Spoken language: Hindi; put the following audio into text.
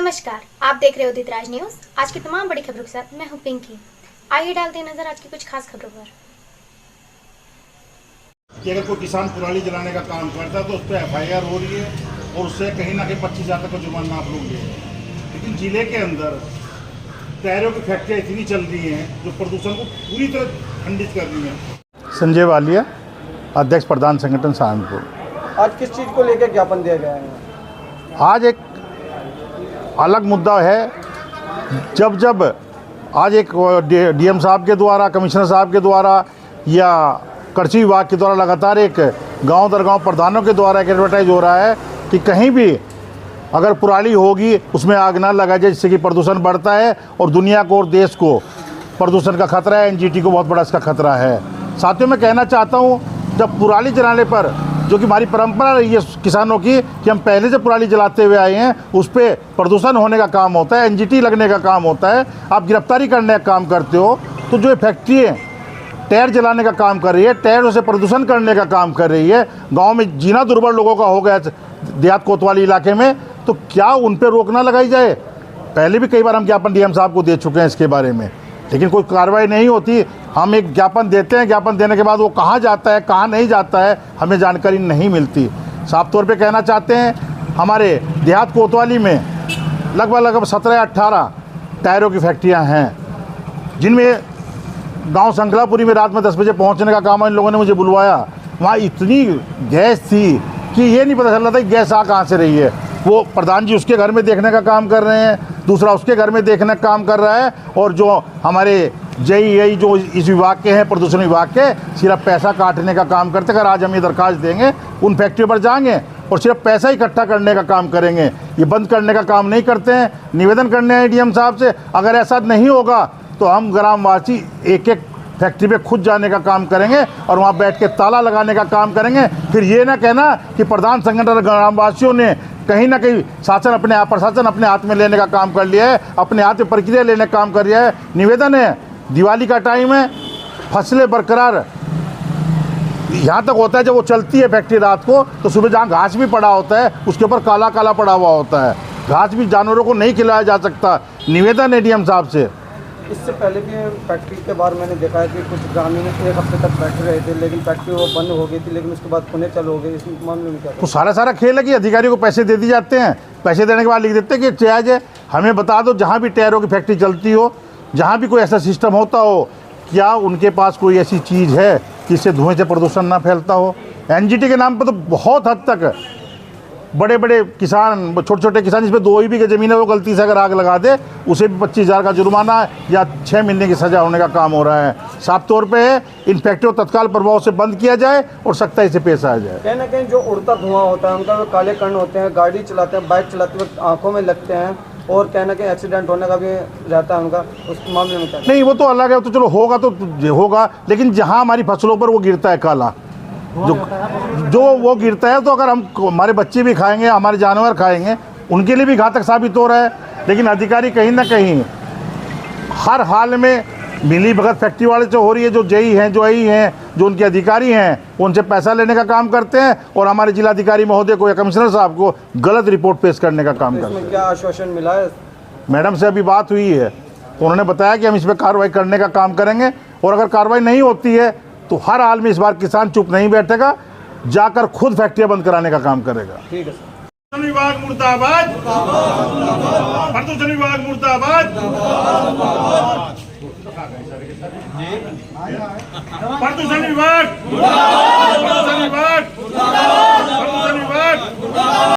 नमस्कार, आप देख रहे हो उदित राज न्यूज। आज की तमाम बड़ी खबरों के साथ मैं हूं पिंकी। आइए डालते हैं नजर आज की कुछ खास खबरों पर। कि अगर कोई किसान पराली जलाने का काम करता है तो उस पर FIR हो रही है और उससे कहीं ना कहीं 25,000 तक का जुर्माना आप लोग ले रहे हैं। लेकिन जिले के अंदर टायरों की फैक्ट्रियाँ इतनी चल रही हैं जो प्रदूषण को पूरी तरह खंडित कर रही हैं। संजय वालिया, अध्यक्ष प्रधान संगठन सहारनपुर। आज किस चीज़ को लेकर ज्ञापन दिया गया है? आज एक अलग मुद्दा है। जब आज एक DM साहब के द्वारा, कमिश्नर साहब के द्वारा या कृषि विभाग के द्वारा लगातार एक गांव दर गांव प्रधानों के द्वारा एक एडवर्टाइज हो रहा है कि कहीं भी अगर पराली होगी उसमें आग ना लगाई जाए, जिससे कि प्रदूषण बढ़ता है और दुनिया को और देश को प्रदूषण का खतरा है। NGT को बहुत बड़ा इसका खतरा है। साथियों, मैं कहना चाहता हूँ, जब पराली जलाने पर, जो कि हमारी परंपरा रही है किसानों की कि हम पहले से पराली जलाते हुए आए हैं, उस पर प्रदूषण होने का काम होता है, NGT लगने का काम होता है। आप गिरफ्तारी करने का काम करते हो तो जो फैक्ट्री टायर जलाने का काम कर रही है, टायरों से प्रदूषण करने का काम कर रही है, गांव में जीना दुर्बल लोगों का हो गया देहात कोतवाली इलाके में, तो क्या उन पर रोक ना लगाई जाए? पहले भी कई बार हम ज्ञापन DM साहब को दे चुके हैं इसके बारे में, लेकिन कोई कार्रवाई नहीं होती। हम एक ज्ञापन देते हैं, ज्ञापन देने के बाद वो कहाँ जाता है, कहाँ नहीं जाता है, हमें जानकारी नहीं मिलती। साफ तौर पे कहना चाहते हैं, हमारे देहात कोतवाली में लगभग 17-18 टायरों की फैक्ट्रियाँ हैं, जिनमें गांव संकलापुरी में रात में 10 बजे पहुंचने का काम इन लोगों ने मुझे बुलवाया। वहाँ इतनी गैस थी कि ये नहीं पता चल रहा था कि गैस आ कहाँ से रही है। वो प्रधान जी उसके घर में देखने का काम कर रहे हैं, दूसरा उसके घर में देखने का काम कर रहा है, और जो हमारे JEI जो इस विभाग के हैं, प्रदूषण विभाग के, सिर्फ पैसा काटने का काम करते। अगर आज हम ये दरखास्त देंगे, उन फैक्ट्री पर जाएंगे और सिर्फ पैसा इकट्ठा करने का काम करेंगे, ये बंद करने का काम नहीं करते हैं। निवेदन करने हैं DM साहब से, अगर ऐसा नहीं होगा तो हम ग्रामवासी एक फैक्ट्री पे खुद जाने का काम करेंगे और वहाँ बैठ के ताला लगाने का काम करेंगे। फिर ये ना कहना कि प्रधान संगठन ग्रामवासियों ने कहीं ना कहीं प्रशासन अपने हाथ में लेने का काम कर लिया है, अपने हाथ में प्रक्रिया लेने का काम कर लिया है। निवेदन है, दिवाली का टाइम है, फसलें बरकरार यहाँ तक होता है, जब वो चलती है फैक्ट्री रात को, तो सुबह जहाँ घास भी पड़ा होता है उसके ऊपर काला काला पड़ा हुआ होता है। घास भी जानवरों को नहीं खिलाया जा सकता। निवेदन है DM साहब से। इससे पहले भी फैक्ट्री के बारे मैंने देखा है कि कुछ ग्रामीण 1 हफ्ते तक बैठे रहे थे, लेकिन फैक्ट्री वो बंद हो गई थी, लेकिन उसके बाद पुणे चालू हो गई। इस मामले में क्या? तो सारा खेल है कि अधिकारियों को पैसे दे दिए जाते हैं, पैसे देने के बाद लिख देते हैं कि जायज़ है। हमें बता दो, जहाँ भी टायरों की फैक्ट्री चलती हो, जहाँ भी कोई ऐसा सिस्टम होता हो, क्या उनके पास कोई ऐसी चीज़ है जिससे धुएँ से प्रदूषण ना फैलता हो? NGT के नाम पर तो बहुत हद तक बड़े बड़े किसान, छोटे छोटे किसान जिसमें 2 ही बीघे ज़मीन है, वो गलती से अगर आग लगा दे, उसे भी 25,000 का जुर्माना या 6 महीने की सज़ा होने का काम हो रहा है। साफ तौर पे है, इन फैक्ट्रियों को तत्काल प्रभाव से बंद किया जाए और सख्ताई से पेश आया जाए। कहीं ना कहीं जो उड़ता धुआं होता है, उनका वो काले कण होते हैं, गाड़ी चलाते हैं, बाइक चलाते वक्त आँखों में लगते हैं, और कहीं ना कहीं एक्सीडेंट होने का भी रहता है उनका। उस मामले में क्या? नहीं, वो तो अलग है, तो चलो होगा तो होगा, लेकिन जहाँ हमारी फसलों पर वो गिरता है काला, जो वो गिरता है, तो अगर हम हमारे बच्चे भी खाएंगे, हमारे जानवर खाएंगे, उनके लिए भी घातक साबित हो रहा है। लेकिन अधिकारी कहीं ना कहीं हर हाल में मिली भगत फैक्ट्री वाले जो हो रही है, जो JEI हैं, जो AI हैं, जो उनके अधिकारी हैं, उनसे पैसा लेने का काम करते हैं और हमारे जिलाधिकारी महोदय को या कमिश्नर साहब को गलत रिपोर्ट पेश करने का काम करते हैं। क्या आश्वासन मिला है? मैडम से अभी बात हुई है, तो उन्होंने बताया कि हम इस पर कार्रवाई करने का काम करेंगे, और अगर कार्रवाई नहीं होती है तो हर हाल में इस बार किसान चुप नहीं बैठेगा, जाकर खुद फैक्ट्रियां बंद कराने का काम करेगा। ठीक है सर। विभाग मुर्दाबाद, प्रदूषण विभाग मुर्दाबाद, प्रदूषण विभाग